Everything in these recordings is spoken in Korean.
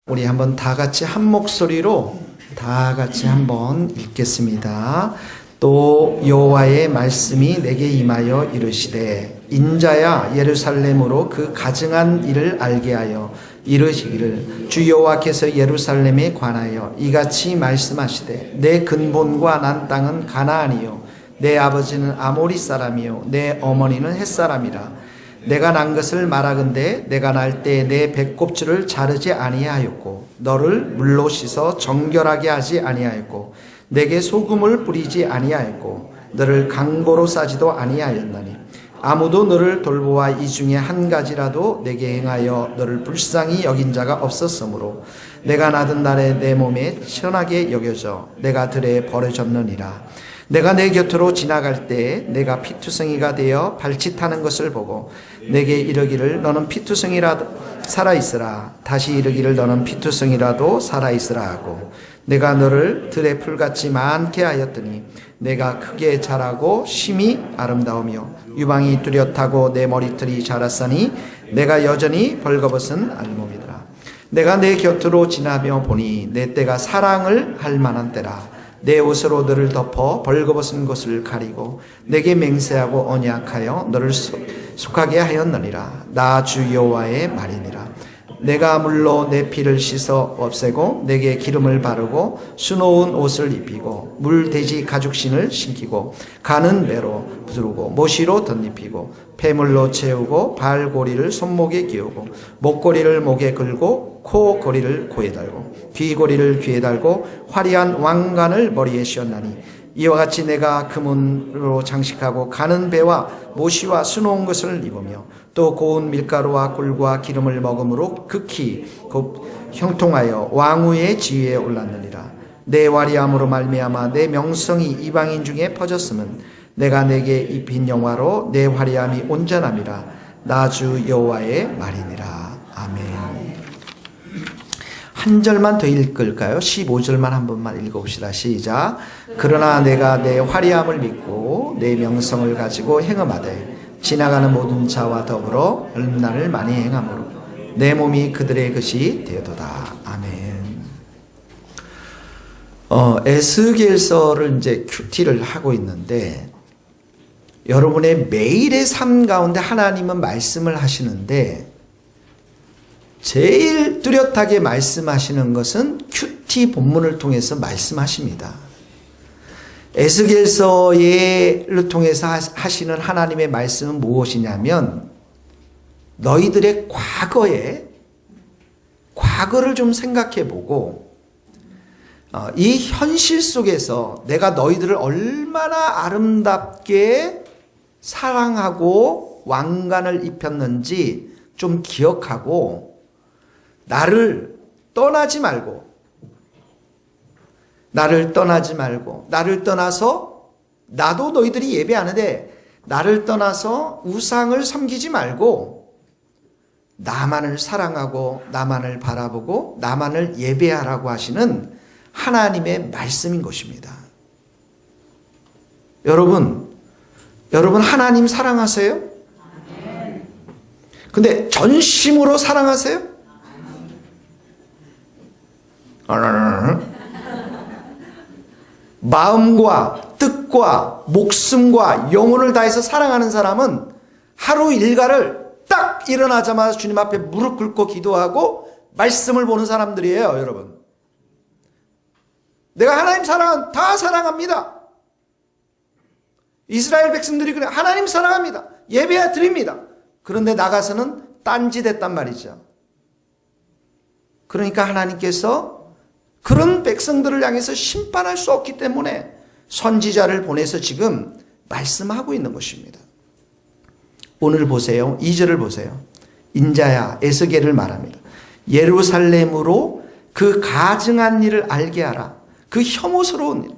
우리 한번 다 같이 한 목소리로 다 같이 한번 읽겠습니다. 또 여호와의 말씀이 내게 임하여 이르시되 인자야 예루살렘으로 그 가증한 일을 알게 하여 이르시기를 주 여호와께서 예루살렘에 관하여 이같이 말씀하시되 내 근본과 난 땅은 가나안이요 내 아버지는 아모리 사람이요 내 어머니는 헷 사람이라. 내가 난 것을 말하건대 내가 날 때 내 배꼽줄을 자르지 아니하였고 너를 물로 씻어 정결하게 하지 아니하였고 내게 소금을 뿌리지 아니하였고 너를 강보로 싸지도 아니하였나니 아무도 너를 돌보아 이 중에 한 가지라도 내게 행하여 너를 불쌍히 여긴 자가 없었으므로 내가 낳은 날에 내 몸에 천하게 여겨져 내가 들에 버려졌느니라. 내가 내 곁으로 지나갈 때 내가 피투성이가 되어 발짓하는 것을 보고 내게 이르기를 너는 피투성이라도 살아있으라. 다시 이르기를 너는 피투성이라도 살아있으라 하고 내가 너를 들의 풀같이 많게 하였더니 내가 크게 자라고 심히 아름다우며 유방이 뚜렷하고 내 머리털이 자랐으니 내가 여전히 벌거벗은 알몸이더라. 내가 내 곁으로 지나며 보니 내 때가 사랑을 할 만한 때라. 내 옷으로 너를 덮어 벌거벗은 것을 가리고 내게 맹세하고 언약하여 너를 속하게 하였느니라. 나 주 여호와의 말이니라. 내가 물로 내 피를 씻어 없애고 내게 기름을 바르고 수놓은 옷을 입히고 물돼지 가죽신을 신기고 가는 배로 부르고 모시로 덧입히고 폐물로 채우고 발고리를 손목에 끼우고 목고리를 목에 걸고 코고리를 코에 달고 귀고리를 귀에 달고 화려한 왕관을 머리에 씌웠나니 이와 같이 내가 금은으로 장식하고 가는 배와 모시와 수놓은 것을 입으며 또 고운 밀가루와 꿀과 기름을 먹음으로 극히 형통하여 왕후의 지위에 올랐느니라. 내 화려함으로 말미암아 내 명성이 이방인 중에 퍼졌으면 내가 내게 입힌 영화로 내 화려함이 온전함이라. 나 주 여호와의 말이니라. 아멘. 한 절만 더 읽을까요? 15절만 한 번만 읽어봅시다. 시작. 그러나 내가 내 화려함을 믿고 내 명성을 가지고 행음하되 지나가는 모든 자와 더불어 얼마를 많이 행함으로 내 몸이 그들의 것이 되도다. 아멘. 에스겔서를 이제 큐티를 하고 있는데 여러분의 매일의 삶 가운데 하나님은 말씀을 하시는데 제일 뚜렷하게 말씀하시는 것은 큐티 본문을 통해서 말씀하십니다. 에스겔서를 통해서 하시는 하나님의 말씀은 무엇이냐면 너희들의 과거를 좀 생각해 보고 이 현실 속에서 내가 너희들을 얼마나 아름답게 사랑하고 왕관을 입혔는지 좀 기억하고 나를 떠나지 말고 나를 떠나서 나도 너희들이 예배하는데 나를 떠나서 우상을 섬기지 말고 나만을 사랑하고 나만을 바라보고 나만을 예배하라고 하시는 하나님의 말씀인 것입니다. 여러분 하나님 사랑하세요? 근데 전심으로 사랑하세요? 마음과 뜻과 목숨과 영혼을 다해서 사랑하는 사람은 하루 일과를 딱 일어나자마자 주님 앞에 무릎 꿇고 기도하고 말씀을 보는 사람들이에요. 여러분, 내가 하나님 다 사랑합니다. 이스라엘 백성들이 그래, 하나님 사랑합니다, 예배 드립니다. 그런데 나가서는 딴짓했단 말이죠. 그러니까 하나님께서 그런 백성들을 향해서 심판할 수 없기 때문에 선지자를 보내서 지금 말씀하고 있는 것입니다. 오늘 보세요. 2절을 보세요. 인자야, 에스겔을 말합니다. 예루살렘으로 그 가증한 일을 알게 하라. 그 혐오스러운 일.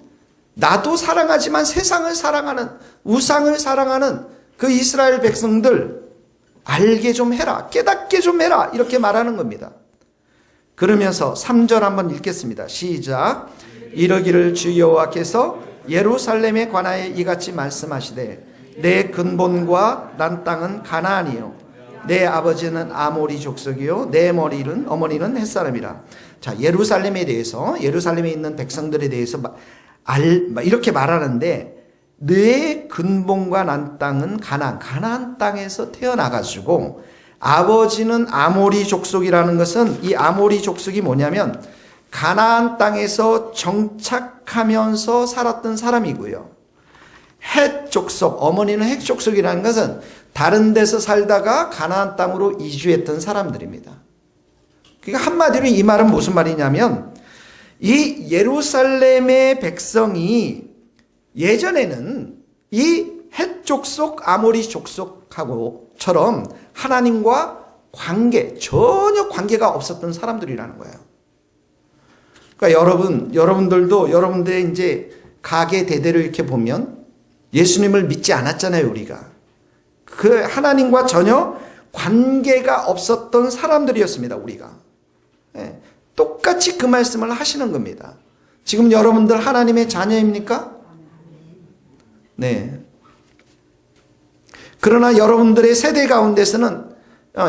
나도 사랑하지만 세상을 사랑하는, 우상을 사랑하는 그 이스라엘 백성들 알게 좀 해라, 깨닫게 좀 해라, 이렇게 말하는 겁니다. 그러면서 3절 한번 읽겠습니다. 시작. 이러기를 주 여호와께서 예루살렘에 관하여 이같이 말씀하시되 내 근본과 난 땅은 가나안이요 내 아버지는 아모리 족속이요 내 어머니는 햇사람이라. 자, 예루살렘에 대해서, 예루살렘에 있는 백성들에 대해서 이렇게 말하는데, 내 근본과 난 땅은 가나안 땅에서 태어나가지고 아버지는 아모리 족속이라는 것은, 이 아모리 족속이 뭐냐면 가나안 땅에서 정착하면서 살았던 사람이고요. 헷 족속, 어머니는 헷 족속이라는 것은 다른 데서 살다가 가나안 땅으로 이주했던 사람들입니다. 그러니까 한마디로 이 말은 무슨 말이냐면, 이 예루살렘의 백성이 예전에는 이 헷 족속, 아모리 족속하고처럼 하나님과 전혀 관계가 없었던 사람들이라는 거예요. 그러니까 여러분들도 여러분들의 이제 가계 대대로 이렇게 보면 예수님을 믿지 않았잖아요, 우리가. 그 하나님과 전혀 관계가 없었던 사람들이었습니다, 우리가. 예, 똑같이 그 말씀을 하시는 겁니다. 지금 여러분들 하나님의 자녀입니까? 네. 그러나 여러분들의 세대 가운데서는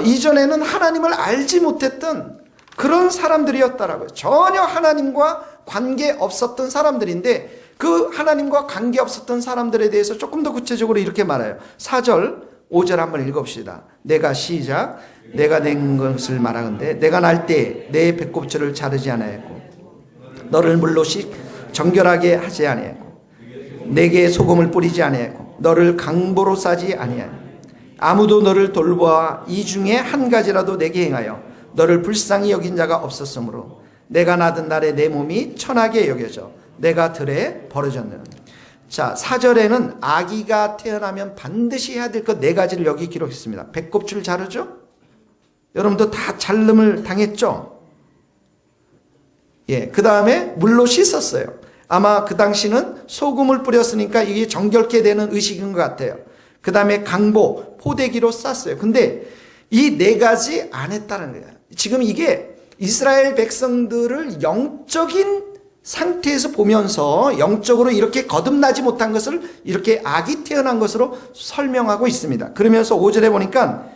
이전에는 하나님을 알지 못했던 그런 사람들이었다라고요. 전혀 하나님과 관계 없었던 사람들인데, 그 하나님과 관계 없었던 사람들에 대해서 조금 더 구체적으로 이렇게 말해요. 4절, 5절 한번 읽읍시다. 내가 낸 것을 말하건대 내가 날 때 내 배꼽줄을 자르지 아니하였고 너를 물로 정결하게 하지 아니하였고 내게 소금을 뿌리지 아니하였고 너를 강보로 싸지 아니하였고 아무도 너를 돌보아 이 중에 한 가지라도 내게 행하여 너를 불쌍히 여긴 자가 없었으므로 내가 낳은 날에 내 몸이 천하게 여겨져 내가 들에 버려졌느니라. 자, 4절에는 아기가 태어나면 반드시 해야 될 것 4가지를 여기 기록했습니다. 배꼽줄 자르죠? 여러분도 다 잘름을 당했죠? 예, 그 다음에 물로 씻었어요. 아마 그 당시는 소금을 뿌렸으니까 이게 정결케 되는 의식인 것 같아요. 그 다음에 강보, 포대기로 쌌어요. 근데 이 4가지 안 했다는 거예요. 지금 이게 이스라엘 백성들을 영적인 상태에서 보면서 영적으로 이렇게 거듭나지 못한 것을 이렇게 악이 태어난 것으로 설명하고 있습니다. 그러면서 5절에 보니까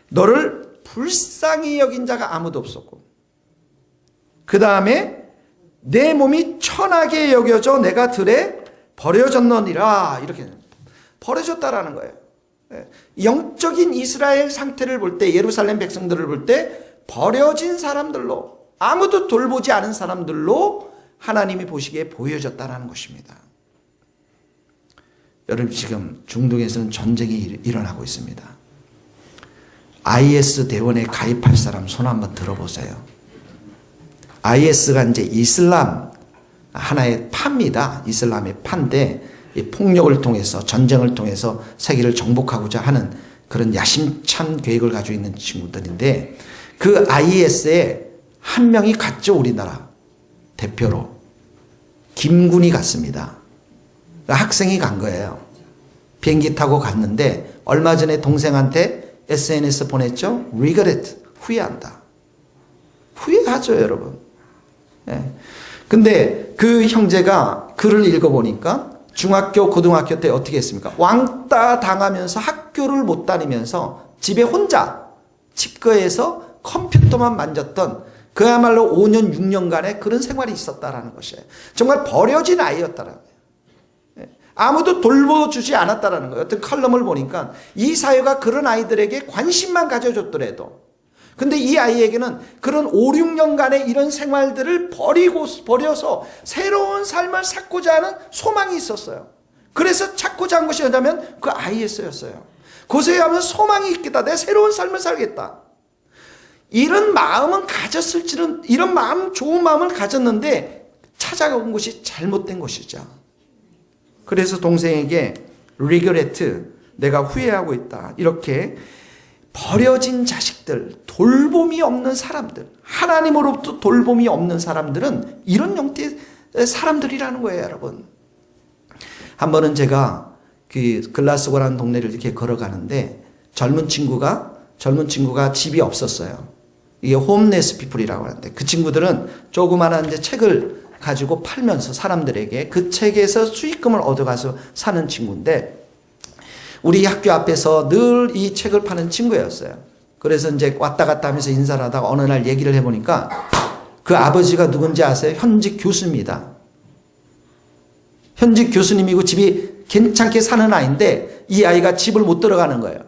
너를 불쌍히 여긴 자가 아무도 없었고, 그 다음에 내 몸이 천하게 여겨져 내가 들에 버려졌느니라. 이렇게 버려졌다라는 거예요. 영적인 이스라엘 상태를 볼 때, 예루살렘 백성들을 볼 때 버려진 사람들로, 아무도 돌보지 않은 사람들로 하나님이 보시기에 보여졌다는 것입니다. 여러분, 지금 중동에서는 전쟁이 일어나고 있습니다. IS 대원에 가입할 사람 손 한번 들어보세요. IS가 이제 이슬람 하나의 파입니다. 이슬람의 파인데, 이 폭력을 통해서, 전쟁을 통해서 세계를 정복하고자 하는 그런 야심찬 계획을 가지고 있는 친구들인데, 그 IS에 한 명이 갔죠. 우리나라 대표로 김군이 갔습니다. 학생이 간 거예요. 비행기 타고 갔는데 얼마 전에 동생한테 SNS 보냈죠. regret, 후회한다. 후회하죠, 여러분. 네. 근데 그 형제가 글을 읽어보니까 중학교, 고등학교 때 어떻게 했습니까? 왕따 당하면서 학교를 못 다니면서 집에 혼자 집거에서 컴퓨터만 만졌던, 그야말로 5년, 6년간의 그런 생활이 있었다라는 것이에요. 정말 버려진 아이였다라는 거예요. 아무도 돌보주지 않았다라는 거예요. 어떤 칼럼을 보니까 이 사회가 그런 아이들에게 관심만 가져줬더라도, 근데 이 아이에게는 그런 5, 6년간의 이런 생활들을 버려서 새로운 삶을 찾고자 하는 소망이 있었어요. 그래서 찾고자 한 것이 뭐냐면 그 IS였어요. 그것에 하면 소망이 있겠다. 내 새로운 삶을 살겠다. 이런 마음은 가졌을지는, 이런 마음, 좋은 마음을 가졌는데 찾아온 것이 잘못된 것이죠. 그래서 동생에게 regret, 내가 후회하고 있다. 이렇게 버려진 자식들, 돌봄이 없는 사람들, 하나님으로부터 돌봄이 없는 사람들은 이런 형태의 사람들이라는 거예요, 여러분. 한 번은 제가 그 글라스고라는 동네를 이렇게 걸어가는데 젊은 친구가 집이 없었어요. 이게 홈레스 피플이라고 하는데, 그 친구들은 조그마한 이제 책을 가지고 팔면서 사람들에게 그 책에서 수익금을 얻어가서 사는 친구인데, 우리 학교 앞에서 늘 이 책을 파는 친구였어요. 그래서 이제 왔다 갔다 하면서 인사를 하다가 어느 날 얘기를 해보니까 그 아버지가 누군지 아세요? 현직 교수입니다. 현직 교수님이고 집이 괜찮게 사는 아이인데 이 아이가 집을 못 들어가는 거예요.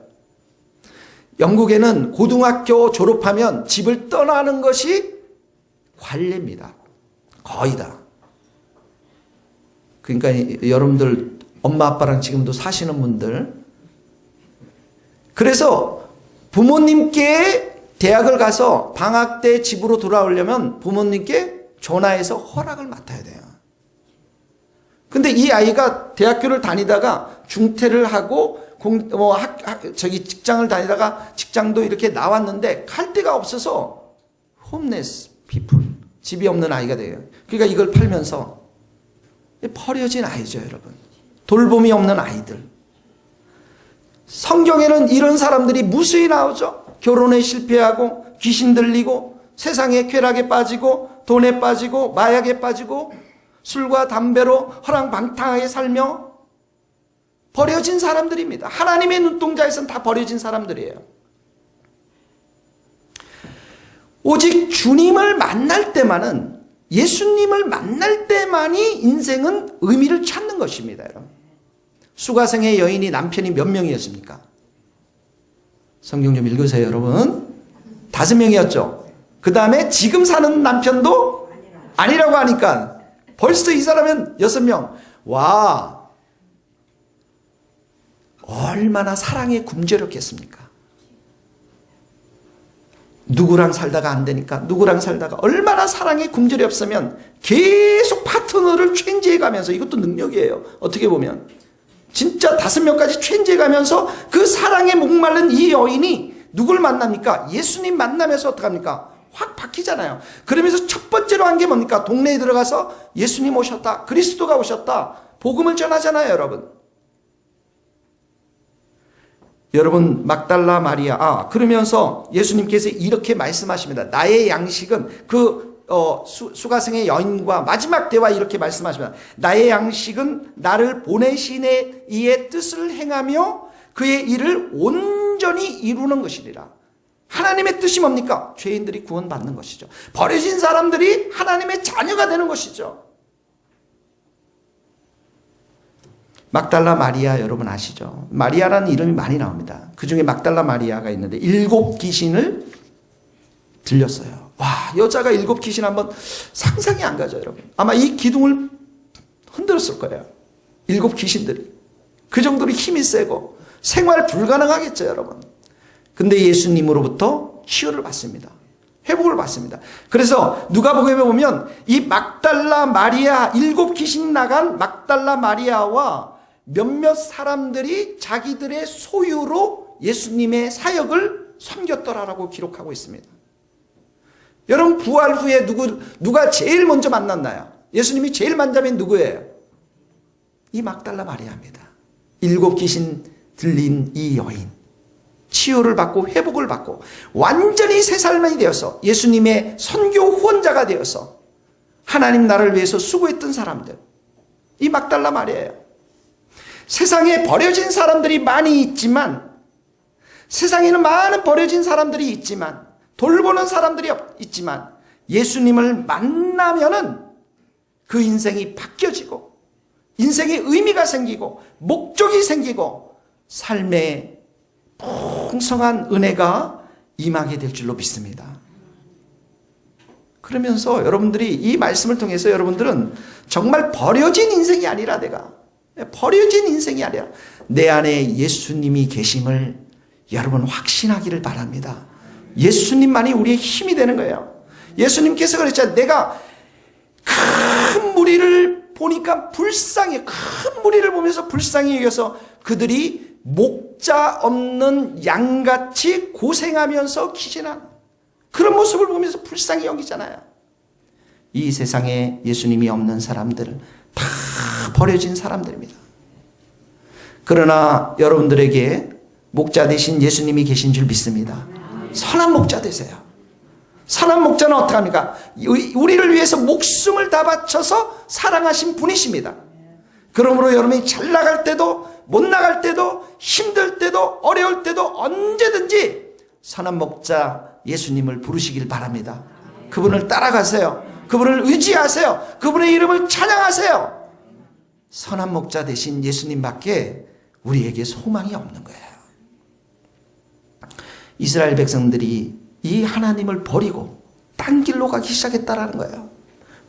영국에는 고등학교 졸업하면 집을 떠나는 것이 관례입니다. 거의 다. 그러니까 여러분들 엄마 아빠랑 지금도 사시는 분들, 그래서 부모님께 대학을 가서 방학 때 집으로 돌아오려면 부모님께 전화해서 허락을 맡아야 돼요. 근데 이 아이가 대학교를 다니다가 중퇴를 하고 직장을 다니다가 직장도 이렇게 나왔는데 갈 데가 없어서 홈레스 피플, 집이 없는 아이가 돼요. 그러니까 이걸 팔면서 버려진 아이죠, 여러분. 돌봄이 없는 아이들. 성경에는 이런 사람들이 무수히 나오죠. 결혼에 실패하고 귀신 들리고 세상의 쾌락에 빠지고 돈에 빠지고 마약에 빠지고 술과 담배로 허랑방탕하게 살며 버려진 사람들입니다. 하나님의 눈동자에서는 다 버려진 사람들이에요. 오직 주님을 만날 때만은, 예수님을 만날 때만이 인생은 의미를 찾는 것입니다. 여러분. 수가성의 여인이 남편이 몇 명이었습니까? 성경 좀 읽으세요, 여러분. 5명이었죠. 그 다음에 지금 사는 남편도 아니라고 하니까 벌써 이 사람은 6명. 와, 얼마나 사랑에 굶주렸겠습니까? 누구랑 살다가 안 되니까 누구랑 살다가, 얼마나 사랑에 굶주렸으면 계속 파트너를 체인지해 가면서, 이것도 능력이에요. 어떻게 보면 진짜 5명까지 체인지해 가면서 그 사랑에 목마른 이 여인이 누굴 만납니까? 예수님 만나면서 어떡합니까? 확 바뀌잖아요. 그러면서 첫 번째로 한 게 뭡니까? 동네에 들어가서 예수님 오셨다, 그리스도가 오셨다, 복음을 전하잖아요, 여러분. 여러분, 막달라 마리아, 그러면서 예수님께서 이렇게 말씀하십니다. 나의 양식은, 수가성의 여인과 마지막 대화 이렇게 말씀하십니다. 나의 양식은 나를 보내신 이의 뜻을 행하며 그의 일을 온전히 이루는 것이리라. 하나님의 뜻이 뭡니까? 죄인들이 구원받는 것이죠. 버려진 사람들이 하나님의 자녀가 되는 것이죠. 막달라 마리아 여러분 아시죠? 마리아라는 이름이 많이 나옵니다. 그 중에 막달라 마리아가 있는데 7 귀신을 들렸어요. 와, 여자가 7 귀신 한번 상상이 안 가죠, 여러분. 아마 이 기둥을 흔들었을 거예요. 7 귀신들이. 그 정도로 힘이 세고 생활 불가능하겠죠, 여러분. 근데 예수님으로부터 치유를 받습니다. 회복을 받습니다. 그래서 누가복음에 보면 이 막달라 마리아, 7 귀신 나간 막달라 마리아와 몇몇 사람들이 자기들의 소유로 예수님의 사역을 섬겼더라라고 기록하고 있습니다. 여러분, 부활 후에 누가 제일 먼저 만났나요? 예수님이 제일 만나면 누구예요? 이 막달라 마리아입니다. 7 귀신 들린 이 여인. 치유를 받고 회복을 받고 완전히 새 삶이 되어서 예수님의 선교 후원자가 되어서 하나님 나라를 위해서 수고했던 사람들, 이 막달라 마리아예요. 세상에 버려진 사람들이 많이 있지만, 세상에는 많은 버려진 사람들이 있지만, 돌보는 사람들이 있지만, 예수님을 만나면은 그 인생이 바뀌어지고 인생의 의미가 생기고 목적이 생기고 삶의 풍성한 은혜가 임하게 될 줄로 믿습니다. 그러면서 여러분들이 이 말씀을 통해서 여러분들은 정말 버려진 인생이 아니라, 버려진 인생이 아니라 내 안에 예수님이 계심을 여러분 확신하기를 바랍니다. 예수님만이 우리의 힘이 되는 거예요. 예수님께서 그랬잖아요. 내가 큰 무리를 보니까 불쌍해. 큰 무리를 보면서 불쌍히 여겨서 그들이 목자 없는 양같이 고생하면서 기진한 그런 모습을 보면서 불쌍히 여기잖아요. 이 세상에 예수님이 없는 사람들은 다 버려진 사람들입니다. 그러나 여러분들에게 목자 대신 예수님이 계신 줄 믿습니다. 선한 목자 되세요. 선한 목자는 어떻게 합니까? 우리를 위해서 목숨을 다 바쳐서 사랑하신 분이십니다. 그러므로 여러분이 잘 나갈 때도 못 나갈 때도 힘들 때도 어려울 때도 언제든지 선한 목자 예수님을 부르시길 바랍니다. 그분을 따라가세요. 그분을 의지하세요. 그분의 이름을 찬양하세요. 선한 목자 대신 예수님밖에 우리에게 소망이 없는 거예요. 이스라엘 백성들이 이 하나님을 버리고 딴 길로 가기 시작했다라는 거예요.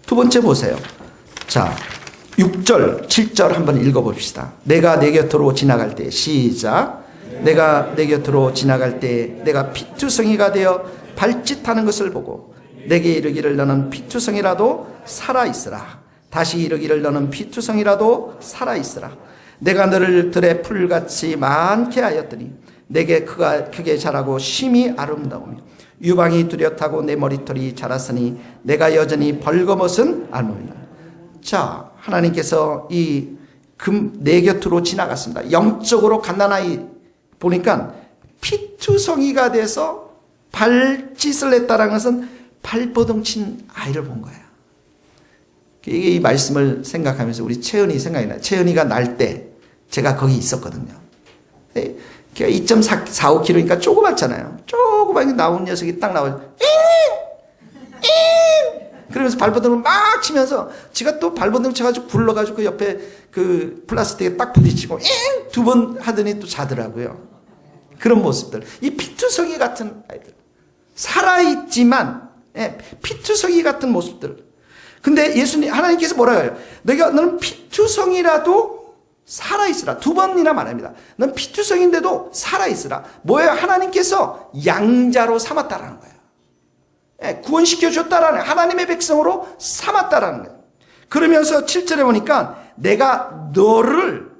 두 번째 보세요. 자, 6절, 7절 한번 읽어봅시다. 내가 내 곁으로 지나갈 때, 시작. 내가 내 곁으로 지나갈 때 내가 피투성이가 되어 발짓하는 것을 보고 내게 이르기를 너는 피투성이라도 살아있으라. 다시 이르기를 너는 피투성이라도 살아있으라. 내가 너를 들의 풀같이 많게 하였더니 내게 크게 자라고 심히 아름다우며 유방이 뚜렷하고 내 머리털이 자랐으니 내가 여전히 벌거벗은 알몸이라. 자, 하나님께서 이 내 곁으로 지나갔습니다. 영적으로 갓난아이 보니까 피투성이가 돼서 발짓을 했다는 것은 발버둥친 아이를 본 거예요. 이게 이 말씀을 생각하면서 우리 채은이 생각이 나요. 채은이가 날 때 제가 거기 있었거든요. 걔가 2.45kg니까 조그맣잖아요. 조그맣게 나온 녀석이 딱 나와요. 그러면서 발버둥을 막 치면서 지가 또 발버둥 쳐가지고 굴러가지고 그 옆에 그 플라스틱에 딱 부딪히고 두 번 하더니 또 자더라고요. 그런 모습들. 이 피투성이 같은 아이들. 살아있지만 피투성이 같은 모습들. 근데 하나님께서 뭐라고 해요? 너는 피투성이라도 살아있으라. 두 번이나 말합니다. 넌 피투성인데도 살아있으라. 뭐예요? 하나님께서 양자로 삼았다라는 거예요. 구원시켜줬다라는 거예요. 하나님의 백성으로 삼았다라는 거예요. 그러면서 7절에 보니까 내가 너를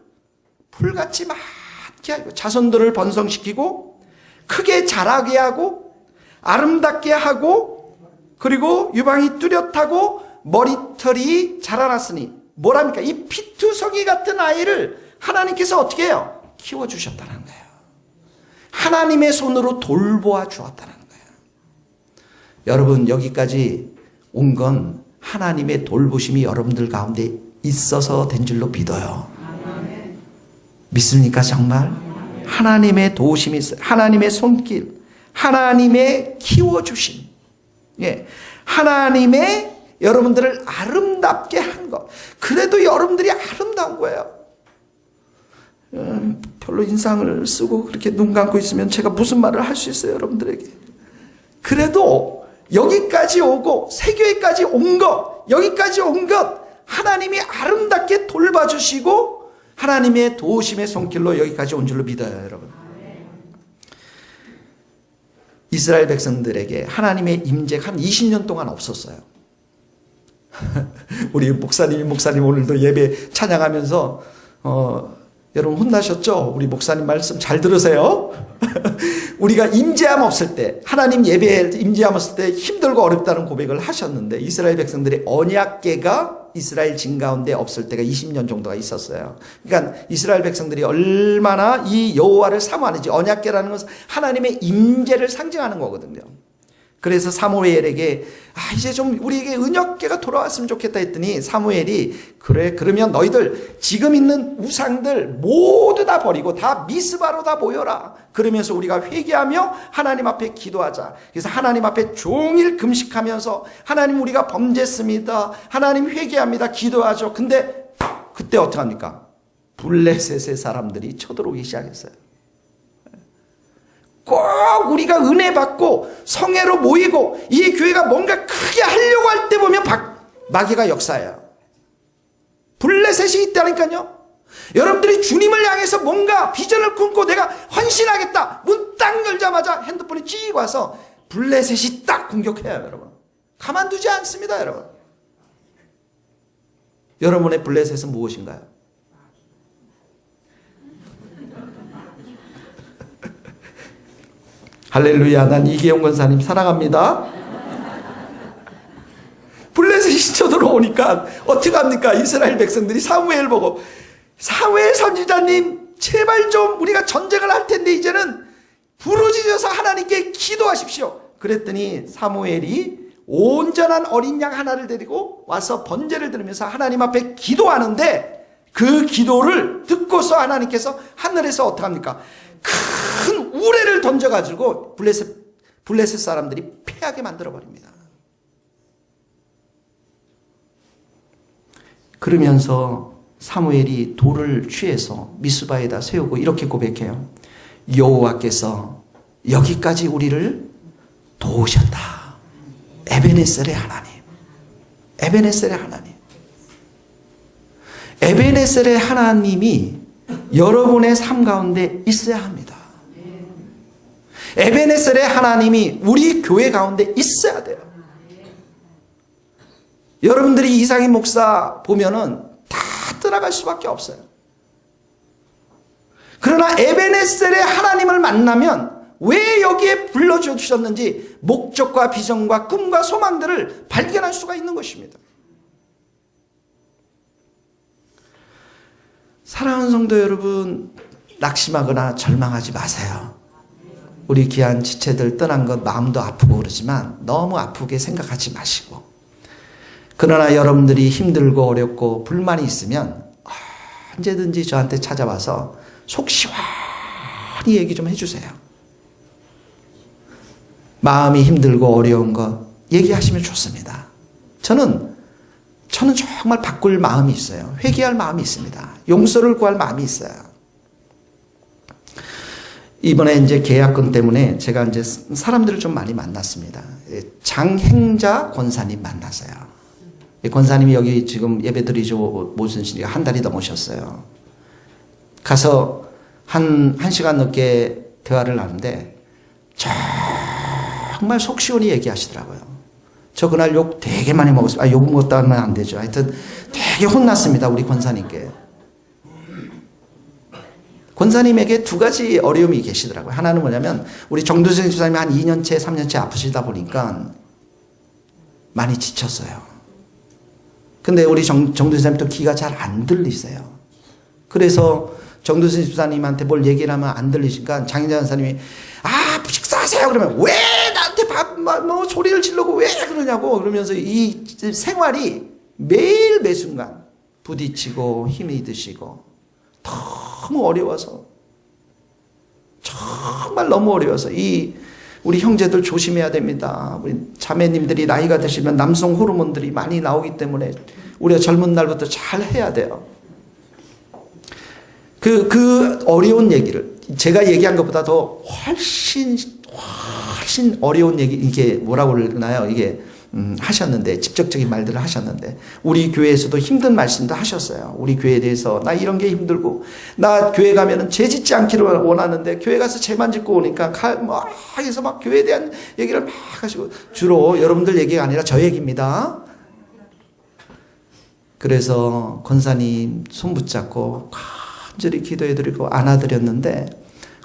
풀같이 많게 하고 자손들을 번성시키고 크게 자라게 하고 아름답게 하고 그리고 유방이 뚜렷하고 머리털이 자라났으니 뭐랍니까? 이 피투성이 같은 아이를 하나님께서 어떻게 해요? 키워주셨다는 거예요. 하나님의 손으로 돌보아 주었다는 거예요. 여러분, 여기까지 온 건 하나님의 돌보심이 여러분들 가운데 있어서 된 줄로 믿어요. 믿습니까 정말? 하나님의 도우심이 있어요. 하나님의 손길, 하나님의 키워주심, 하나님의 여러분들을 아름답게 한 것. 그래도 여러분들이 아름다운 거예요. 별로 인상을 쓰고 그렇게 눈 감고 있으면 제가 무슨 말을 할 수 있어요, 여러분들에게. 그래도 여기까지 오고 세교회까지 온 것, 여기까지 온 것 하나님이 아름답게 돌봐주시고 하나님의 도우심의 손길로 여기까지 온 줄로 믿어요, 여러분. 이스라엘 백성들에게 하나님의 임재가 한 20년 동안 없었어요. 우리 목사님 오늘도 예배 찬양하면서 여러분 혼나셨죠? 우리 목사님 말씀 잘 들으세요. 우리가 임재함 없을 때, 하나님 예배에 임재함 없을 때 힘들고 어렵다는 고백을 하셨는데 이스라엘 백성들의 언약궤가 이스라엘 진 가운데 없을 때가 20년 정도가 있었어요. 그러니까 이스라엘 백성들이 얼마나 이 여호와를 사모하는지, 언약궤라는 것은 하나님의 임재를 상징하는 거거든요. 그래서 사무엘에게 이제 좀 우리에게 은역궤가 돌아왔으면 좋겠다 했더니 사무엘이 그래, 그러면 너희들 지금 있는 우상들 모두 다 버리고 다 미스바로 다 모여라. 그러면서 우리가 회개하며 하나님 앞에 기도하자. 그래서 하나님 앞에 종일 금식하면서 하나님 우리가 범죄했습니다. 하나님 회개합니다. 기도하죠. 근데 그때 어떡합니까? 블레셋의 사람들이 쳐들어오기 시작했어요. 꼭 우리가 은혜 받고 성회로 모이고 이 교회가 뭔가 크게 하려고 할 때 보면 마귀가 역사해요. 블레셋이 있다니까요. 여러분들이 주님을 향해서 뭔가 비전을 꿈고 내가 헌신하겠다, 문 딱 열자마자 핸드폰이 찌 와서 블레셋이 딱 공격해요. 여러분, 가만두지 않습니다. 여러분, 여러분의 블레셋은 무엇인가요? 할렐루야. 난 이계용 권사님 사랑합니다. 블레셋이 쳐들어오니까 어떡합니까? 이스라엘 백성들이 사무엘 보고, 사무엘 선지자님 제발 좀 우리가 전쟁을 할 텐데 이제는 부르짖어서 하나님께 기도하십시오. 그랬더니 사무엘이 온전한 어린 양 하나를 데리고 와서 번제를 드리면서 하나님 앞에 기도하는데 그 기도를 듣고서 하나님께서 하늘에서 어떡합니까? 큰 우레를 던져가지고 블레셋 사람들이 패하게 만들어버립니다. 그러면서 사무엘이 돌을 취해서 미스바에다 세우고 이렇게 고백해요. 여호와께서 여기까지 우리를 도우셨다. 에베네셀의 하나님. 에베네셀의 하나님. 에베네셀의 하나님이 여러분의 삶 가운데 있어야 합니다. 에베네셀의 하나님이 우리 교회 가운데 있어야 돼요. 여러분들이 이상희 목사 보면은 다 떠나갈 수밖에 없어요. 그러나 에베네셀의 하나님을 만나면 왜 여기에 불러주셨는지 목적과 비전과 꿈과 소망들을 발견할 수가 있는 것입니다. 사랑하는 성도 여러분, 낙심하거나 절망하지 마세요. 우리 귀한 지체들 떠난 것 마음도 아프고 그러지만 너무 아프게 생각하지 마시고, 그러나 여러분들이 힘들고 어렵고 불만이 있으면 언제든지 저한테 찾아와서 속 시원히 얘기 좀 해주세요. 마음이 힘들고 어려운 것 얘기하시면 좋습니다. 저는 정말 바꿀 마음이 있어요. 회개할 마음이 있습니다. 용서를 구할 마음이 있어요. 이번에 이제 계약권 때문에 제가 이제 사람들을 좀 많이 만났습니다. 장행자 권사님 만났어요. 권사님이 여기 지금 예배 드리죠 모신 지가 한 달이 넘으셨어요. 가서 한 시간 넘게 대화를 하는데 정말 속 시원히 얘기하시더라고요. 저 그날 욕 되게 많이 먹었어요. 욕 먹었다 하면 안 되죠. 하여튼 되게 혼났습니다. 우리 권사님께. 권사님에게 두 가지 어려움이 계시더라고요. 하나는 뭐냐면 우리 정두생 집사님이 한 2년째 3년째 아프시다 보니까 많이 지쳤어요. 근데 우리 정두생 집사님 또 귀가 잘 안 들리세요. 그래서 정두생 집사님한테 뭘 얘기를 하면 안 들리니까 장인자 권사님이 식사하세요 그러면 왜 나한테 뭐 소리를 지르고 왜 그러냐고 그러면서 이 생활이 매일 매순간 부딪히고 힘이 드시고 너무 어려워서, 정말 너무 어려워서 우리 형제들 조심해야 됩니다. 우리 자매님들이 나이가 드시면 남성 호르몬들이 많이 나오기 때문에 우리가 젊은 날부터 잘 해야 돼요. 그 어려운 얘기를 제가 얘기한 것보다 더 훨씬 어려운 얘기, 이게 뭐라고 그러나요? 이게 하셨는데, 직접적인 말들을 하셨는데, 우리 교회에서도 힘든 말씀도 하셨어요. 우리 교회에 대해서 나 이런 게 힘들고, 나 교회 가면은 죄 짓지 않기를 원하는데 교회 가서 죄만 짓고 오니까 해서 막 교회에 대한 얘기를 막 하시고, 주로 여러분들 얘기가 아니라 저 얘기입니다. 그래서 권사님 손 붙잡고 간절히 기도해드리고 안아드렸는데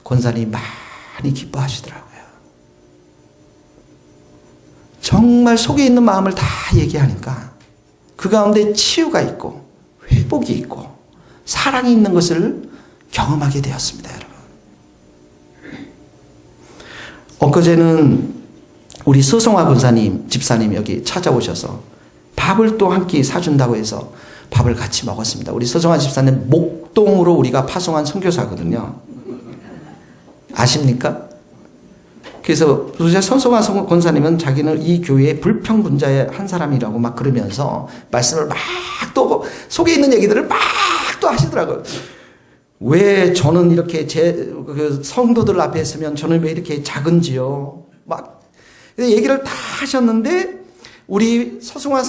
권사님 많이 기뻐하시더라고요. 정말 속에 있는 마음을 다 얘기하니까 그 가운데 치유가 있고 회복이 있고 사랑이 있는 것을 경험하게 되었습니다, 여러분. 엊그제는 우리 서성화 권사님, 집사님 여기 찾아오셔서 밥을 또 한 끼 사준다고 해서 밥을 같이 먹었습니다. 우리 서성화 집사님 목동으로 우리가 파송한 선교사거든요. 아십니까? 그래서 서성화 권사님은 자기는 이 교회의 불평분자의 한 사람이라고 막 그러면서 말씀을 막 또 속에 있는 얘기들을 막 또 하시더라고요. 왜 저는 이렇게 그 성도들 앞에 있으면 저는 왜 이렇게 작은지요? 막 얘기를 다 하셨는데 우리 서승화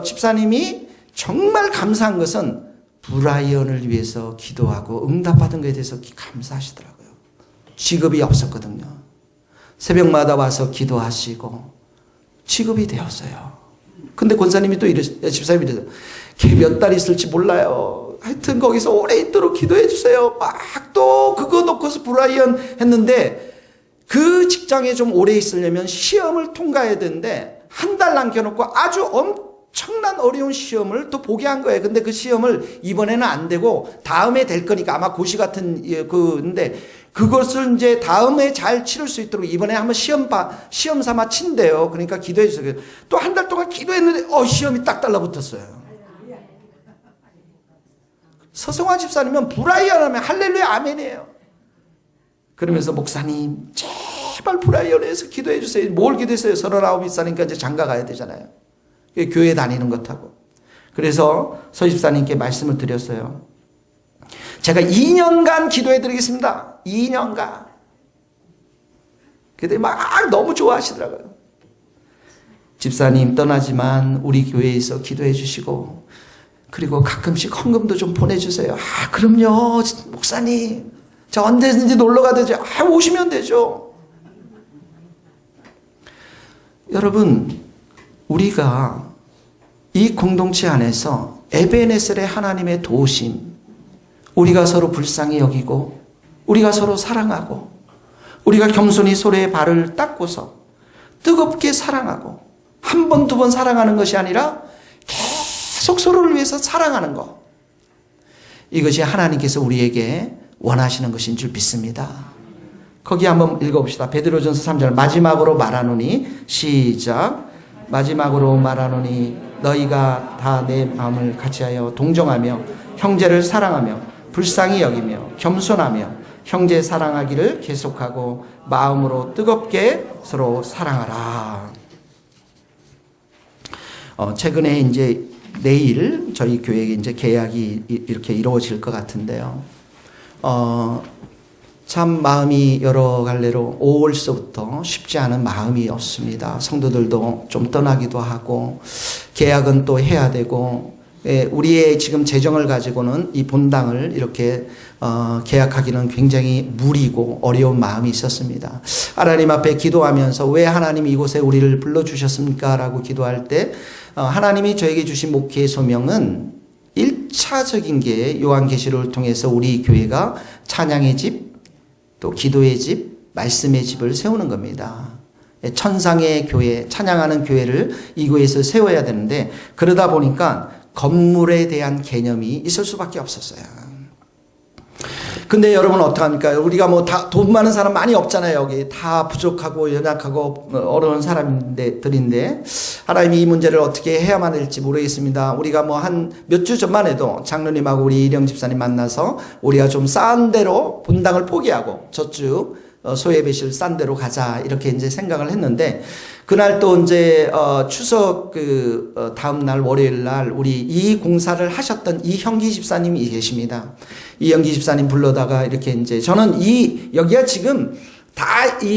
집사님이 정말 감사한 것은 브라이언을 위해서 기도하고 응답받은 것에 대해서 감사하시더라고요. 직업이 없었거든요. 새벽마다 와서 기도하시고 직업이 되었어요. 근데 권사님이 또 집사님이 이래서 걔 몇 달 있을지 몰라요. 하여튼 거기서 오래 있도록 기도해 주세요. 막 또 그거 놓고서 브라이언 했는데 그 직장에 좀 오래 있으려면 시험을 통과해야 되는데 한 달 남겨놓고 아주 엄청난 어려운 시험을 또 보게 한 거예요. 근데 그 시험을 이번에는 안 되고 다음에 될 거니까 아마 고시 같은 근데 그것을 이제 다음에 잘 치를 수 있도록 이번에 한번 시험 삼아 친대요. 그러니까 기도해 주세요. 또 한 달 동안 기도했는데 시험이 딱 달라붙었어요. 서성화 집사님은 브라이언 하면 할렐루야 아멘이에요. 그러면서 목사님 제발 브라이언에서 기도해 주세요. 뭘 기도했어요? 39이 싸니까 이제 장가 가야 되잖아요. 교회 다니는 것하고. 그래서 서집사님께 말씀을 드렸어요. 제가 2년간 기도해 드리겠습니다. 2년간. 그때 막 너무 좋아하시더라고요. 집사님 떠나지만 우리 교회에서 기도해 주시고 그리고 가끔씩 헌금도 좀 보내주세요. 아 그럼요 목사님 저 언제든지 놀러가 되죠. 아 오시면 되죠. 여러분 우리가 이 공동체 안에서 에베네셀의 하나님의 도우심, 우리가 서로 불쌍히 여기고 우리가 서로 사랑하고 우리가 겸손히 서로의 발을 닦고서 뜨겁게 사랑하고 한 번, 두 번 사랑하는 것이 아니라 계속 서로를 위해서 사랑하는 것. 이것이 하나님께서 우리에게 원하시는 것인 줄 믿습니다. 거기 한번 읽어봅시다. 베드로전서 3절 마지막으로 말하노니 시작. 마지막으로 말하노니 너희가 다 내 마음을 같이하여 동정하며 형제를 사랑하며 불쌍히 여기며 겸손하며 형제 사랑하기를 계속하고 마음으로 뜨겁게 서로 사랑하라. 최근에 이제 내일 저희 교회에 이제 계약이 이렇게 이루어질 것 같은데요. 참 마음이 여러 갈래로 5월서부터 쉽지 않은 마음이었습니다. 성도들도 좀 떠나기도 하고 계약은 또 해야 되고 우리의 지금 재정을 가지고는 이 본당을 이렇게 계약하기는 굉장히 무리고 어려운 마음이 있었습니다. 하나님 앞에 기도하면서 왜 하나님 이곳에 우리를 불러주셨습니까? 라고 기도할 때 하나님이 저에게 주신 목회의 소명은 1차적인 게 요한계시록을 통해서 우리 교회가 찬양의 집, 또 기도의 집, 말씀의 집을 세우는 겁니다. 천상의 교회, 찬양하는 교회를 이 교회에서 세워야 되는데 그러다 보니까 건물에 대한 개념이 있을 수밖에 없었어요. 근데 여러분 어떡합니까? 우리가 뭐 다 돈 많은 사람 많이 없잖아요. 여기 다 부족하고 연약하고 어려운 사람들인데 하나님이 이 문제를 어떻게 해야만 될지 모르겠습니다. 우리가 뭐 한 몇 주 전만 해도 장로님하고 우리 이령 집사님 만나서 우리가 좀 싼 데로 본당을 포기하고 저축 소예배실 싼 데로 가자 이렇게 이제 생각을 했는데 그날 또 이제 추석 다음 날 월요일 날 우리 이 공사를 하셨던 이형기 집사님이 계십니다. 이형기 집사님 불러다가 이렇게 이제 저는 여기가 지금 다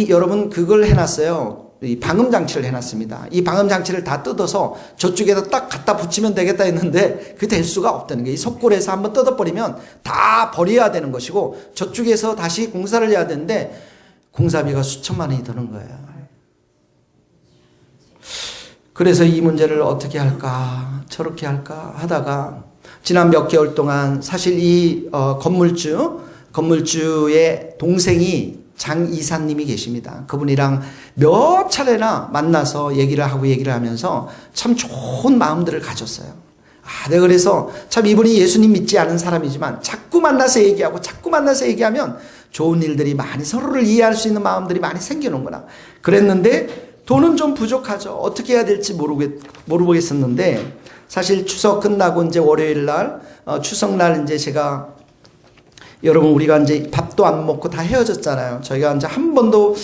여러분 그걸 해놨어요. 이 방음 장치를 해놨습니다. 이 방음 장치를 다 뜯어서 저쪽에다 딱 갖다 붙이면 되겠다 했는데 그 될 수가 없다는 게 이 석굴에서 한번 뜯어버리면 다 버려야 되는 것이고 저쪽에서 다시 공사를 해야 되는데 공사비가 수천만 원이 드는 거예요. 그래서 이 문제를 어떻게 할까 저렇게 할까 하다가 지난 몇 개월 동안 사실 이 건물주의 동생이 장 이사님이 계십니다. 그분이랑 몇 차례나 만나서 얘기를 하면서 참 좋은 마음들을 가졌어요. 내가 그래서 참 이분이 예수님 믿지 않은 사람이지만 자꾸 만나서 얘기하면 좋은 일들이 많이 서로를 이해할 수 있는 마음들이 많이 생기는구나. 그랬는데 돈은 좀 부족하죠. 어떻게 해야 될지 모르겠었는데 사실 추석 끝나고 이제 월요일 날 추석날 이제 제가 여러분 우리가 이제 밥도 안 먹고 다 헤어졌잖아요. 저희가 이제 한 번도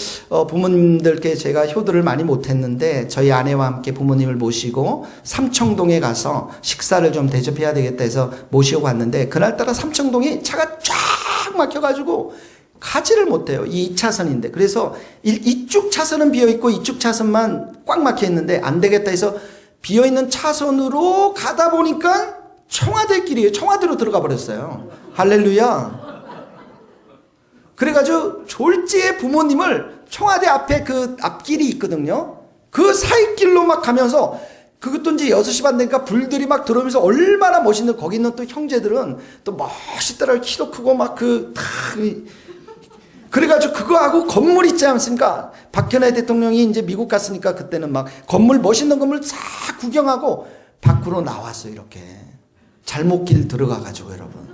부모님들께 제가 효도를 많이 못했는데 저희 아내와 함께 부모님을 모시고 삼청동에 가서 식사를 좀 대접해야 되겠다 해서 모시고 갔는데 그날따라 삼청동이 차가 쫙 막혀가지고 가지를 못해요. 이 2차선인데 그래서 이쪽 차선은 비어있고 이쪽 차선만 꽉 막혀있는데 안 되겠다 해서 비어있는 차선으로 가다 보니까 청와대 길이에요. 청와대로 들어가 버렸어요. 할렐루야. 그래가지고 졸지에 부모님을 청와대 앞에 그 앞길이 있거든요. 그 사이길로 막 가면서 그것도 이제 6시 반 되니까 불들이 막 들어오면서 얼마나 멋있는 거기 있는 또 형제들은 또 멋있더라고요. 키도 크고 막 그래가지고 그거하고 건물 있지 않습니까? 박근혜 대통령이 이제 미국 갔으니까 그때는 막 멋있는 건물 싹 구경하고 밖으로 나왔어요. 이렇게 잘못길 들어가가지고 여러분.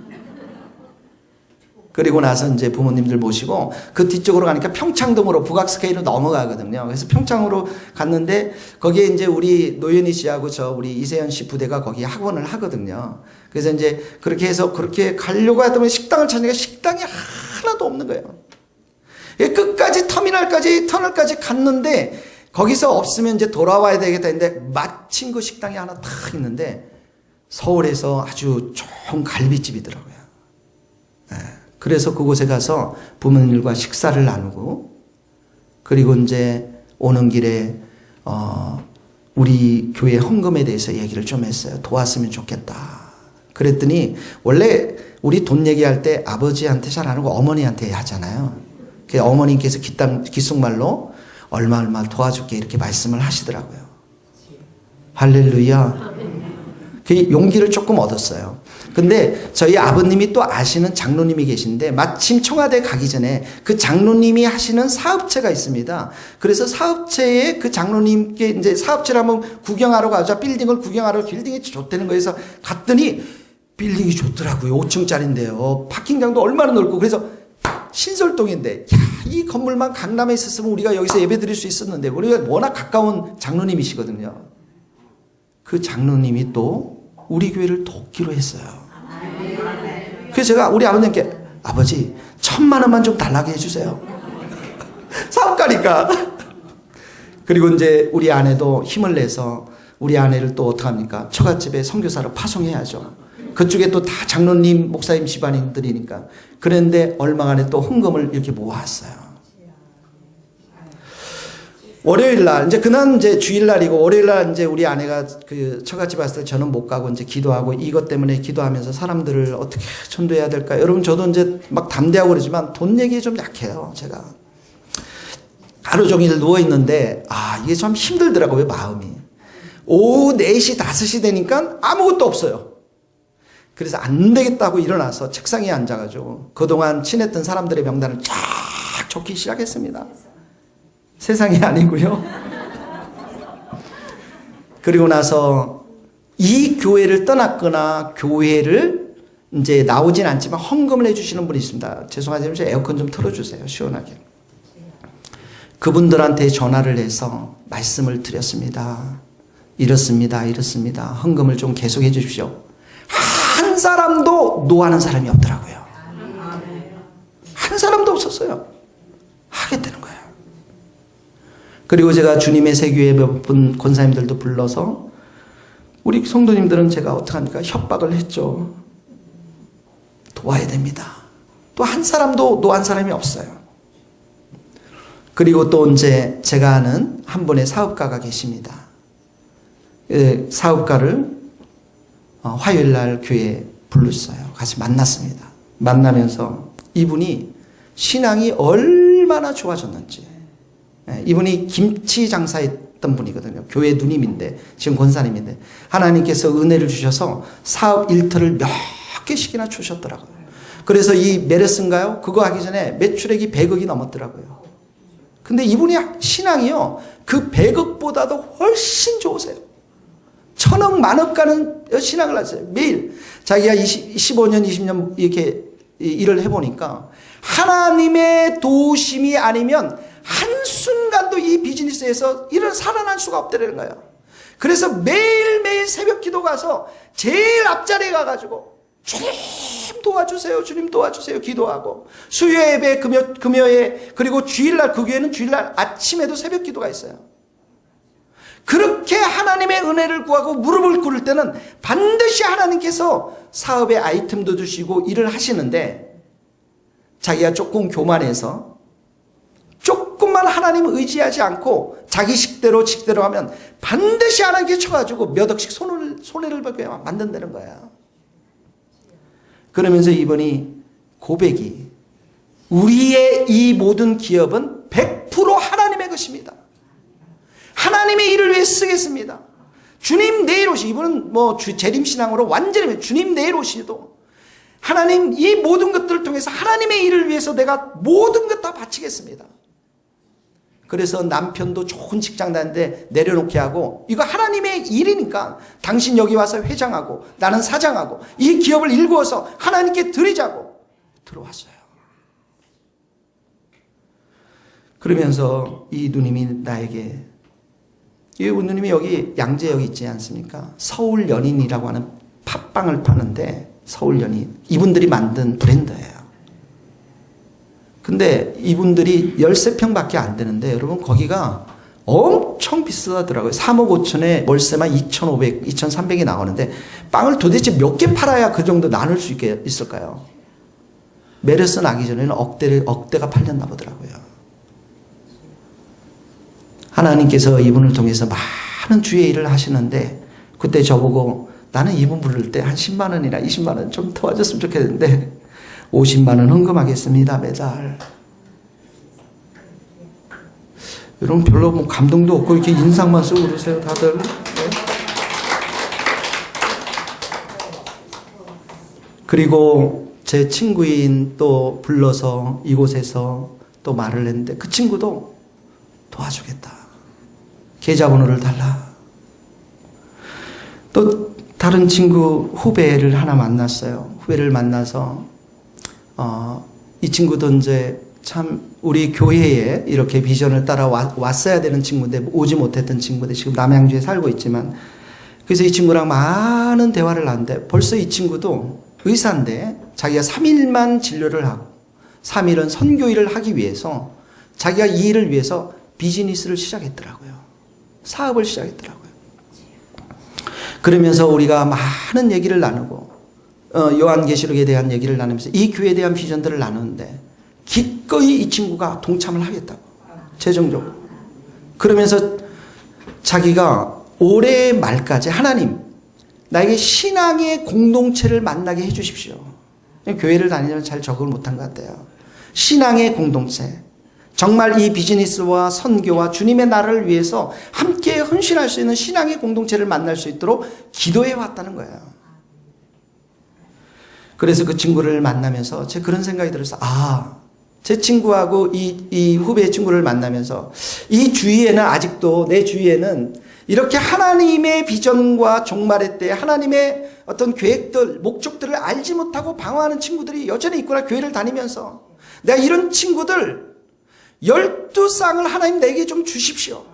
그리고 나서 이제 부모님들 모시고 그 뒤쪽으로 가니까 평창동으로 북악스케이로 넘어가거든요. 그래서 평창으로 갔는데 거기에 이제 우리 노현희 씨하고 우리 이세연 씨 부대가 거기 학원을 하거든요. 그래서 이제 그렇게 해서 그렇게 가려고 하다 보니 식당을 찾으니까 식당이 하나도 없는 거예요. 끝까지 터널까지 갔는데 거기서 없으면 이제 돌아와야 되겠다 했는데 마침 그 식당이 하나 딱 있는데 서울에서 아주 좋은 갈비집이더라고요. 그래서 그곳에 가서 부모님들과 식사를 나누고 그리고 이제 오는 길에 우리 교회 헌금에 대해서 얘기를 좀 했어요. 도왔으면 좋겠다. 그랬더니 원래 우리 돈 얘기할 때 아버지한테 잘 안 하고 어머니한테 하잖아요. 어머님께서 귓속말로 얼마 도와줄게 이렇게 말씀을 하시더라고요. 할렐루야. 그 용기를 조금 얻었어요. 근데 저희 아버님이 또 아시는 장로님이 계신데 마침 청와대 가기 전에 그 장로님이 하시는 사업체가 있습니다. 그래서 사업체에 그 장로님께 이제 사업체를 한번 구경하러 가자. 빌딩을 구경하러 빌딩이 좋다는 거에서 갔더니 빌딩이 좋더라고요. 5층짜리인데요. 파킹장도 얼마나 넓고 그래서 신설동인데 이 건물만 강남에 있었으면 우리가 여기서 예배 드릴 수 있었는데 우리가 워낙 가까운 장로님이시거든요. 그 장로님이 또 우리 교회를 돕기로 했어요. 그래서 제가 우리 아버님께 아버지 1,000만 원만 좀 달라고 해주세요. 사업가니까. 그리고 이제 우리 아내도 힘을 내서 우리 아내를 또 어떡합니까? 처갓집에 선교사로 파송해야죠. 그쪽에 또 다 장로님, 목사님 집안인들이니까. 그런데 얼마 안에 또 헌금을 이렇게 모았어요. 월요일 날, 이제 그날 이제 주일날이고, 월요일 날 이제 우리 아내가 그 처갓집 왔을 때 저는 못 가고 이제 기도하고 이것 때문에 기도하면서 사람들을 어떻게 전도해야 될까. 여러분 저도 이제 막 담대하고 그러지만 돈 얘기에 좀 약해요, 제가. 하루 종일 누워있는데, 이게 좀 힘들더라고요, 마음이. 오후 4시, 5시 되니까 아무것도 없어요. 그래서 안 되겠다고 일어나서 책상에 앉아가지고 그동안 친했던 사람들의 명단을 쫙 적기 시작했습니다. 세상이 아니고요. 그리고 나서 이 교회를 떠났거나 교회를 이제 나오진 않지만 헌금을 해주시는 분이 있습니다. 죄송하지만 에어컨 좀 틀어주세요. 시원하게. 그분들한테 전화를 해서 말씀을 드렸습니다. 이렇습니다. 헌금을 좀 계속해 주십시오. 한 사람도 노하는 사람이 없더라고요. 한 사람도 없었어요. 하겠다는 거예요. 그리고 제가 주님의 세교회 몇 분 권사님들도 불러서 우리 성도님들은 제가 어떡합니까? 협박을 했죠. 도와야 됩니다. 또 한 사람도 노한 사람이 없어요. 그리고 또 이제 제가 아는 한 분의 사업가가 계십니다. 사업가를 화요일 날 교회에 불렀어요. 같이 만났습니다. 만나면서 이분이 신앙이 얼마나 좋아졌는지. 이분이 김치 장사했던 분이거든요. 교회 누님인데 지금 권사님인데 하나님께서 은혜를 주셔서 사업 일터를 몇 개씩이나 주셨더라고요. 그래서 이 메르스인가요? 그거 하기 전에 매출액이 100억이 넘었더라고요. 근데 이분이 신앙이요 그 100억보다도 훨씬 좋으세요. 1,000억 만억 가는 신앙을 하세요. 매일 자기가 15년 20년 이렇게 일을 해보니까 하나님의 도우심이 아니면 한순간도 이 비즈니스에서 일을 살아날 수가 없다는 거예요. 그래서 매일매일 새벽 기도 가서 제일 앞자리에 가가지고 주님 도와주세요, 주님 도와주세요 기도하고 수요 예배 금요일 그리고 주일날 그 교회는 주일날 아침에도 새벽 기도가 있어요. 그렇게 하나님의 은혜를 구하고 무릎을 꿇을 때는 반드시 하나님께서 사업의 아이템도 주시고 일을 하시는데 자기가 조금 교만해서 조금만 하나님을 의지하지 않고 자기 식대로 하면 반드시 하나님께 쳐가지고 몇 억씩 손해를 보게 만든다는 거야. 그러면서 이분이 고백이 우리의 이 모든 기업은 100% 하나님의 것입니다. 하나님의 일을 위해 쓰겠습니다. 주님 내일 오시. 이분은 뭐 재림신앙으로 완전히 주님 내일 오시도 하나님 이 모든 것들을 통해서 하나님의 일을 위해서 내가 모든 것 다 바치겠습니다. 그래서 남편도 좋은 직장 다니는데 내려놓게 하고 이거 하나님의 일이니까 당신 여기 와서 회장하고 나는 사장하고 이 기업을 일구어서 하나님께 드리자고 들어왔어요. 그러면서 이 누님이 나에게 이 누님이 여기 양재역에 있지 않습니까? 서울연인이라고 하는 팥빵을 파는데 서울연인 이분들이 만든 브랜드예요. 근데 이분들이 13평밖에 안 되는데 여러분 거기가 엄청 비싸더라고요. 3억 5천에 월세만 2,500, 2,300이 나오는데 빵을 도대체 몇 개 팔아야 그 정도 나눌 수 있을까요? 메르스 나기 전에는 억대가 팔렸나 보더라고요. 하나님께서 이분을 통해서 많은 주의 일을 하시는데 그때 저보고 나는 이분 부를 때 한 10만 원이나 20만 원 좀 도와줬으면 좋겠는데 50만 원 헌금하겠습니다 매달. 여러분 별로 뭐 감동도 없고 이렇게 인상만 쓰고 그러세요 다들. 네? 그리고 제 친구인 또 불러서 이곳에서 또 말을 했는데 그 친구도 도와주겠다. 계좌번호를 달라. 또 다른 친구 후배를 하나 만났어요. 후배를 만나서 이 친구도 이제 참 우리 교회에 이렇게 비전을 따라 왔어야 되는 친구인데 오지 못했던 친구인데 지금 남양주에 살고 있지만 그래서 이 친구랑 많은 대화를 하는데 벌써 이 친구도 의사인데 자기가 3일만 진료를 하고 3일은 선교일을 하기 위해서 자기가 이 일을 위해서 비즈니스를 시작했더라고요. 사업을 시작했더라고요. 그러면서 우리가 많은 얘기를 나누고 요한계시록에 대한 얘기를 나누면서 이 교회에 대한 비전들을 나누는데 기꺼이 이 친구가 동참을 하겠다고 재정적으로 그러면서 자기가 올해 말까지 하나님 나에게 신앙의 공동체를 만나게 해주십시오. 교회를 다니면 잘 적응을 못한 것 같아요. 신앙의 공동체 정말 이 비즈니스와 선교와 주님의 나라를 위해서 함께 헌신할 수 있는 신앙의 공동체를 만날 수 있도록 기도해 왔다는 거예요. 그래서 그 친구를 만나면서 제가 그런 생각이 들어서 제 친구하고 이 후배의 친구를 만나면서 이 주위에는 아직도 내 주위에는 이렇게 하나님의 비전과 종말의 때 하나님의 어떤 계획들 목적들을 알지 못하고 방황하는 친구들이 여전히 있구나. 교회를 다니면서 내가 이런 친구들 12쌍을 하나님 내게 좀 주십시오.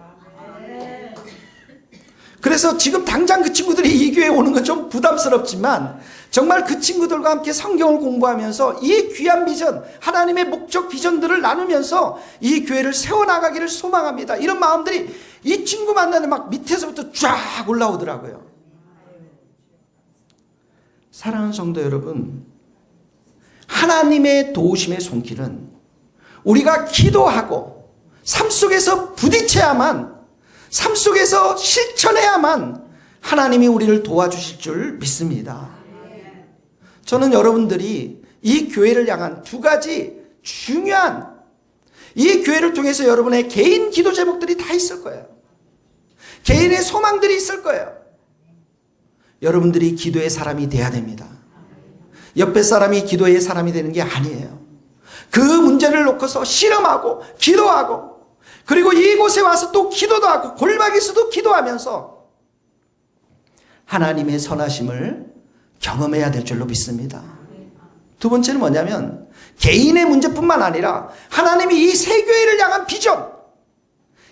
그래서 지금 당장 그 친구들이 이 교회에 오는 건 좀 부담스럽지만 정말 그 친구들과 함께 성경을 공부하면서 이 귀한 비전, 하나님의 목적 비전들을 나누면서 이 교회를 세워나가기를 소망합니다. 이런 마음들이 이 친구 만나는 막 밑에서부터 쫙 올라오더라고요. 사랑하는 성도 여러분, 하나님의 도우심의 손길은 우리가 기도하고 삶 속에서 부딪혀야만, 삶 속에서 실천해야만 하나님이 우리를 도와주실 줄 믿습니다. 저는 여러분들이 이 교회를 향한 두 가지 중요한 이 교회를 통해서 여러분의 개인 기도 제목들이 다 있을 거예요. 개인의 소망들이 있을 거예요. 여러분들이 기도의 사람이 돼야 됩니다. 옆에 사람이 기도의 사람이 되는 게 아니에요. 그 문제를 놓고서 실험하고 기도하고 그리고 이곳에 와서 또 기도도 하고 골방에서도 기도하면서 하나님의 선하심을 경험해야 될 줄로 믿습니다. 두 번째는 뭐냐면 개인의 문제뿐만 아니라 하나님이 이 세교회를 향한 비전,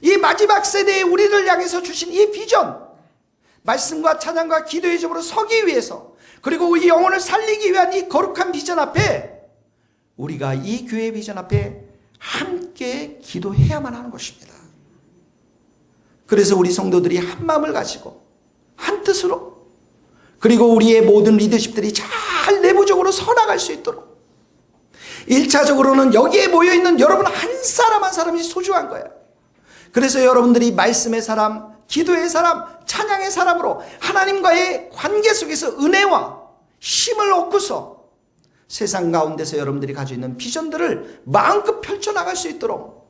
이 마지막 세대에 우리를 향해서 주신 이 비전, 말씀과 찬양과 기도의 점으로 서기 위해서 그리고 우리 영혼을 살리기 위한 이 거룩한 비전 앞에 우리가 이 교회의 비전 앞에 함께 기도해야만 하는 것입니다. 그래서 우리 성도들이 한 마음을 가지고 한 뜻으로 그리고 우리의 모든 리더십들이 잘 내부적으로 서나갈 수 있도록 1차적으로는 여기에 모여있는 여러분 한 사람 한 사람이 소중한 거예요. 그래서 여러분들이 말씀의 사람, 기도의 사람, 찬양의 사람으로 하나님과의 관계 속에서 은혜와 힘을 얻고서 세상 가운데서 여러분들이 가지고 있는 비전들을 마음껏 펼쳐나갈 수 있도록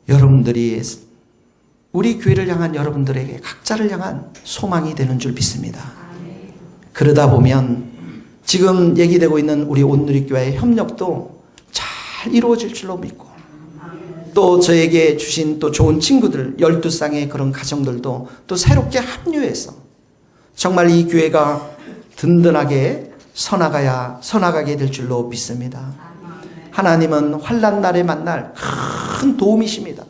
여러분들이 우리 교회를 향한 여러분들에게 각자를 향한 소망이 되는 줄 믿습니다. 그러다 보면 지금 얘기되고 있는 우리 온누리교회의 협력도 잘 이루어질 줄로 믿고 또 저에게 주신 또 좋은 친구들 12쌍의 그런 가정들도 또 새롭게 합류해서 정말 이 교회가 든든하게 서나가게 될 줄로 믿습니다. 하나님은 환난 날에 만날 큰 도움이십니다.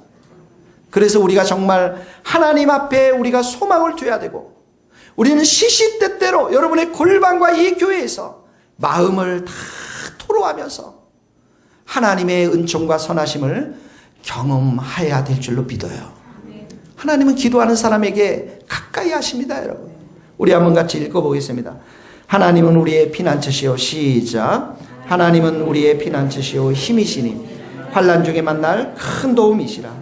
그래서 우리가 정말 하나님 앞에 우리가 소망을 둬야 되고 우리는 시시때때로 여러분의 골방과 이 교회에서 마음을 다 토로하면서 하나님의 은총과 선하심을 경험해야 될 줄로 믿어요. 하나님은 기도하는 사람에게 가까이 하십니다, 여러분. 우리 한번 같이 읽어보겠습니다. 하나님은 우리의 피난처시요. 시작. 하나님은 우리의 피난처시요 힘이시니 환난 중에 만날 큰 도움이시라.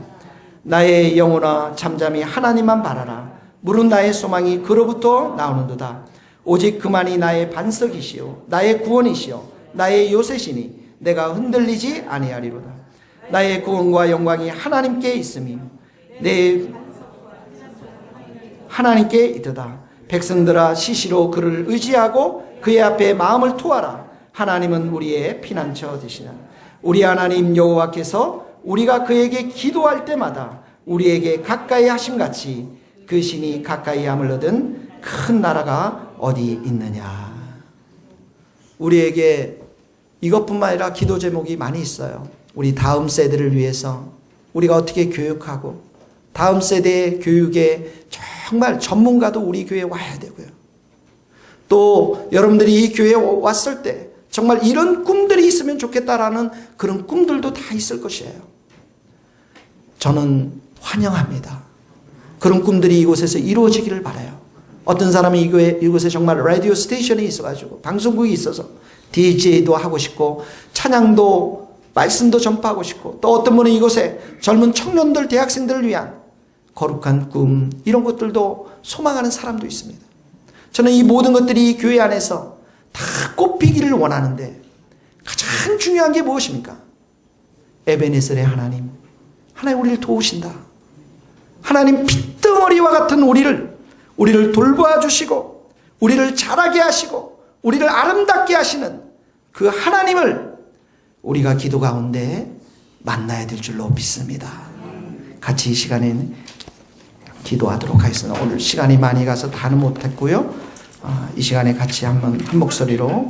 나의 영혼아 잠잠히 하나님만 바라라. 물은 나의 소망이 그로부터 나오는도다. 오직 그만이 나의 반석이시요 나의 구원이시요 나의 요새시니 내가 흔들리지 아니하리로다. 나의 구원과 영광이 하나님께 있음이 내 하나님께 있도다. 백성들아 시시로 그를 의지하고 그의 앞에 마음을 토하라. 하나님은 우리의 피난처 되시나. 우리 하나님 여호와께서 우리가 그에게 기도할 때마다 우리에게 가까이 하심같이 그 신이 가까이 함을 얻은 큰 나라가 어디 있느냐. 우리에게 이것뿐만 아니라 기도 제목이 많이 있어요. 우리 다음 세대를 위해서 우리가 어떻게 교육하고 다음 세대의 교육에 정말 전문가도 우리 교회에 와야 되고요. 또 여러분들이 이 교회에 왔을 때 정말 이런 꿈들이 있으면 좋겠다라는 그런 꿈들도 다 있을 것이에요. 저는 환영합니다. 그런 꿈들이 이곳에서 이루어지기를 바라요. 어떤 사람이 이곳에 정말 라디오 스테이션이 있어가지고 방송국이 있어서 DJ도 하고 싶고 찬양도 말씀도 전파하고 싶고 또 어떤 분은 이곳에 젊은 청년들 대학생들을 위한 거룩한 꿈 이런 것들도 소망하는 사람도 있습니다. 저는 이 모든 것들이 이 교회 안에서 다 꼽히기를 원하는데 가장 중요한 게 무엇입니까? 에베네셀의 하나님 우리를 도우신다. 하나님 핏덩어리와 같은 우리를 돌보아주시고 우리를 자라게 하시고 우리를 아름답게 하시는 그 하나님을 우리가 기도 가운데 만나야 될 줄로 믿습니다. 같이 이 시간에는 기도하도록 하겠습니다. 오늘 시간이 많이 가서 다는 못했고요. 이 시간에 같이 한 목소리로